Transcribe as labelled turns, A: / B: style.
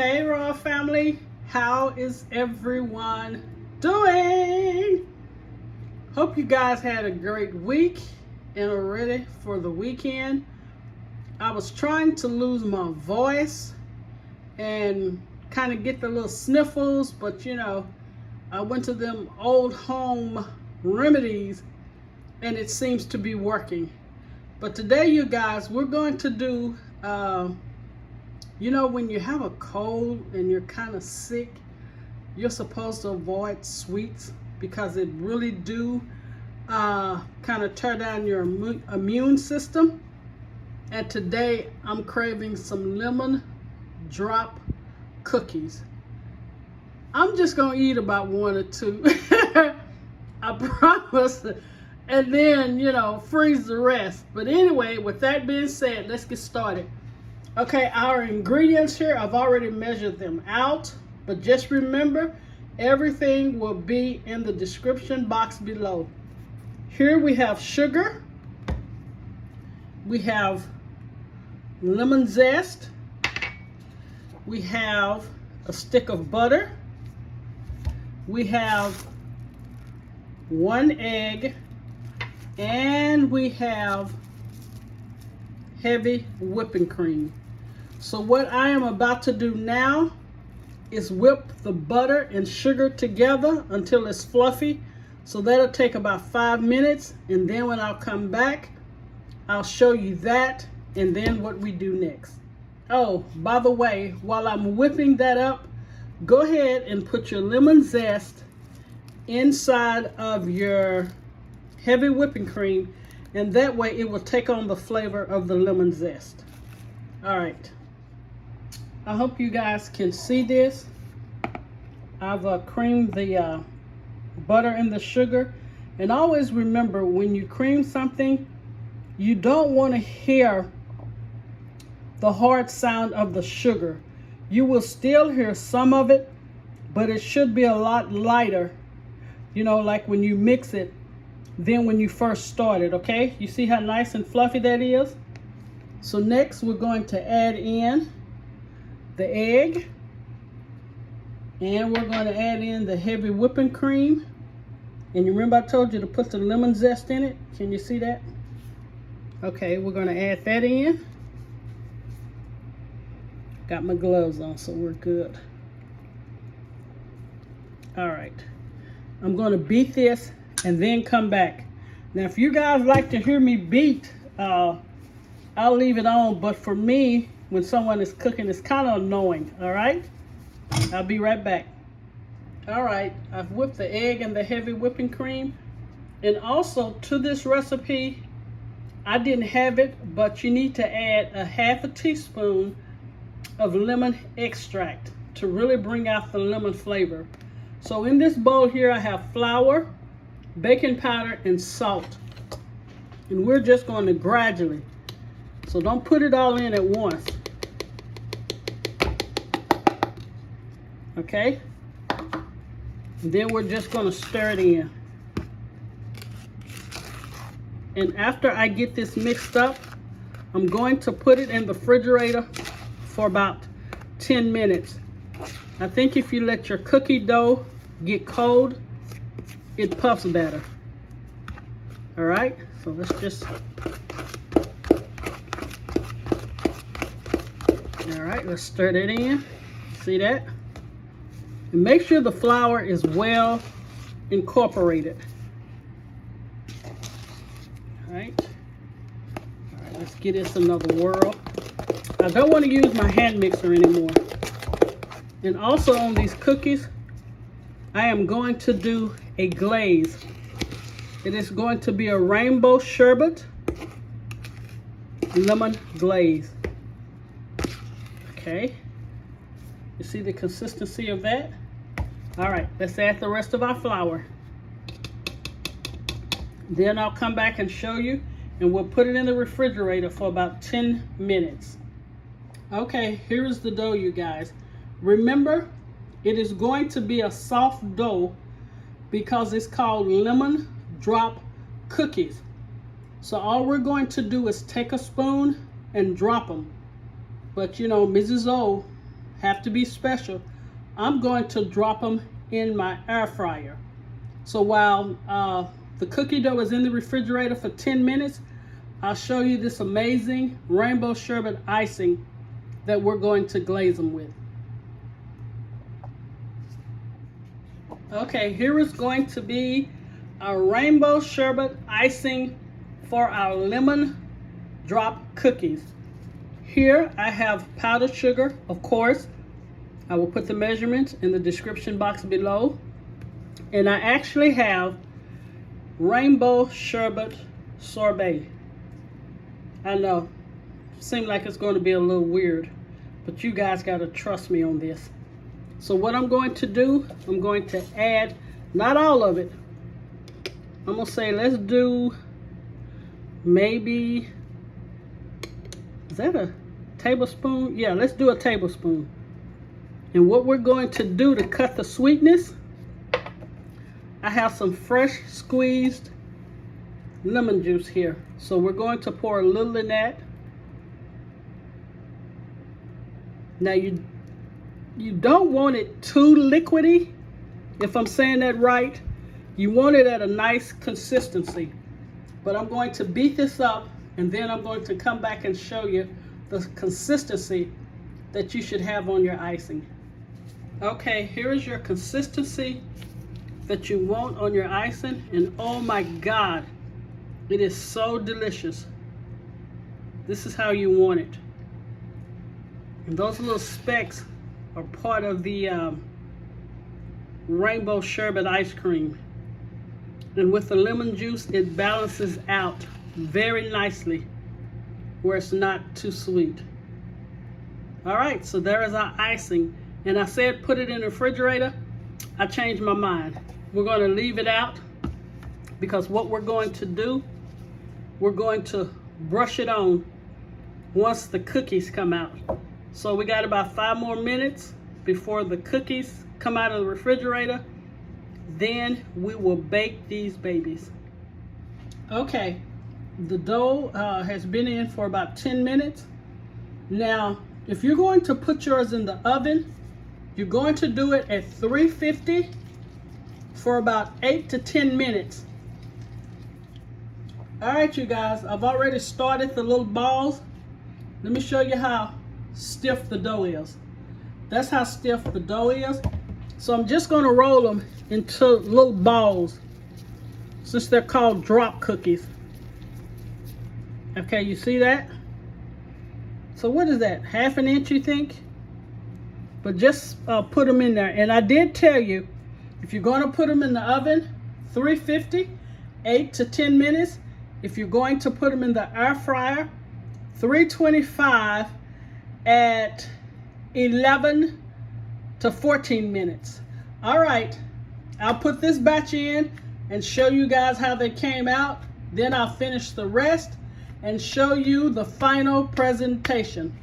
A: Hey Raw family, how is everyone doing? Hope you guys had a great week and are ready for the weekend. I was trying to lose my voice and kind of get the little sniffles, but I went to them old home remedies and it seems to be working. But today, you guys, we're going to do when you have a cold and you're kind of sick, you're supposed to avoid sweets because it really do kind of tear down your immune system. And today I'm craving some lemon drop cookies. I'm just gonna eat about one or two. I promise. And then, freeze the rest. But anyway, with that being said, let's get started. Okay, our ingredients here, I've already measured them out, but just remember, everything will be in the description box below. Here we have sugar, we have lemon zest, we have a stick of butter, we have 1 egg, and we have heavy whipping cream. So what I am about to do now is whip the butter and sugar together until it's fluffy. So that'll take about 5 minutes, and then when I'll come back, I'll show you that and then what we do next. Oh, by the way, while I'm whipping that up, go ahead and put your lemon zest inside of your heavy whipping cream, and that way it will take on the flavor of the lemon zest. All right, I hope you guys can see this. I've creamed the butter and the sugar, and always remember, when you cream something, you don't want to hear the hard sound of the sugar. You will still hear some of it, but it should be a lot lighter, like when you mix it than when you first started. Okay, you see how nice and fluffy that is? So next we're going to add in the egg, and we're going to add in the heavy whipping cream. And you remember I told you to put the lemon zest in it? Can you see that? Okay, we're going to add that in. Got my gloves on, so we're good. All right, I'm going to beat this and then come back. Now, if you guys like to hear me beat, I'll leave it on, but for me, when someone is cooking, it's kind of annoying. All right, I'll be right back. All right, I've whipped the egg and the heavy whipping cream, and also to this recipe, I didn't have it, but you need to add a half a teaspoon of lemon extract to really bring out the lemon flavor. So in this bowl here, I have flour, baking powder, and salt, and we're just going to gradually, so don't put it all in at once. Okay, and then we're just going to stir it in. And after I get this mixed up, I'm going to put it in the refrigerator for about 10 minutes. I think if you let your cookie dough get cold, it puffs better. All right, so let's just, all right, let's stir that in. See that? And make sure the flour is well incorporated. All right, let's give this another whirl. I don't want to use my hand mixer anymore. And also on these cookies, I am going to do a glaze. It is going to be a rainbow sherbet lemon glaze. Okay, you see the consistency of that? All right, let's add the rest of our flour. Then I'll come back and show you, and we'll put it in the refrigerator for about 10 minutes. Okay, here is the dough, you guys. Remember, it is going to be a soft dough because it's called lemon drop cookies. So all we're going to do is take a spoon and drop them. But Mrs. O have to be special, I'm going to drop them in my air fryer. So while the cookie dough is in the refrigerator for 10 minutes, I'll show you this amazing rainbow sherbet icing that we're going to glaze them with. Okay, here is going to be our rainbow sherbet icing for our lemon drop cookies. Here I have powdered sugar, of course. I will put the measurements in the description box below. And I actually have rainbow sherbet sorbet. I know, seems like it's going to be a little weird, but you guys got to trust me on this. So what I'm going to do, I'm going to add, not all of it. I'm going to say, let's do maybe, is that a tablespoon? Yeah, let's do a tablespoon. And what we're going to do to cut the sweetness, I have some fresh squeezed lemon juice here. So we're going to pour a little in that. Now you don't want it too liquidy, if I'm saying that right. You want it at a nice consistency. But I'm going to beat this up, and then I'm going to come back and show you the consistency that you should have on your icing. Okay, here is your consistency that you want on your icing, and oh my God, it is so delicious. This is how you want it. And those little specks are part of the rainbow sherbet ice cream. And with the lemon juice, it balances out very nicely where it's not too sweet. All right, so there is our icing. And I said put it in the refrigerator. I changed my mind. We're going to leave it out because what we're going to do, we're going to brush it on once the cookies come out. So we got about 5 more minutes before the cookies come out of the refrigerator. Then we will bake these babies. Okay, the dough has been in for about 10 minutes. Now, if you're going to put yours in the oven, you're going to do it at 350 for about 8 to 10 minutes. All right, you guys, I've already started the little balls. Let me show you how stiff the dough is. That's how stiff the dough is. So I'm just going to roll them into little balls, since they're called drop cookies. Okay, you see that? So what is that, 1/2 inch you think? But just put them in there. And I did tell you, if you're going to put them in the oven, 350, 8 to 10 minutes. If you're going to put them in the air fryer, 325 at 11 to 14 minutes. All right, I'll put this batch in and show you guys how they came out. Then I'll finish the rest and show you the final presentation.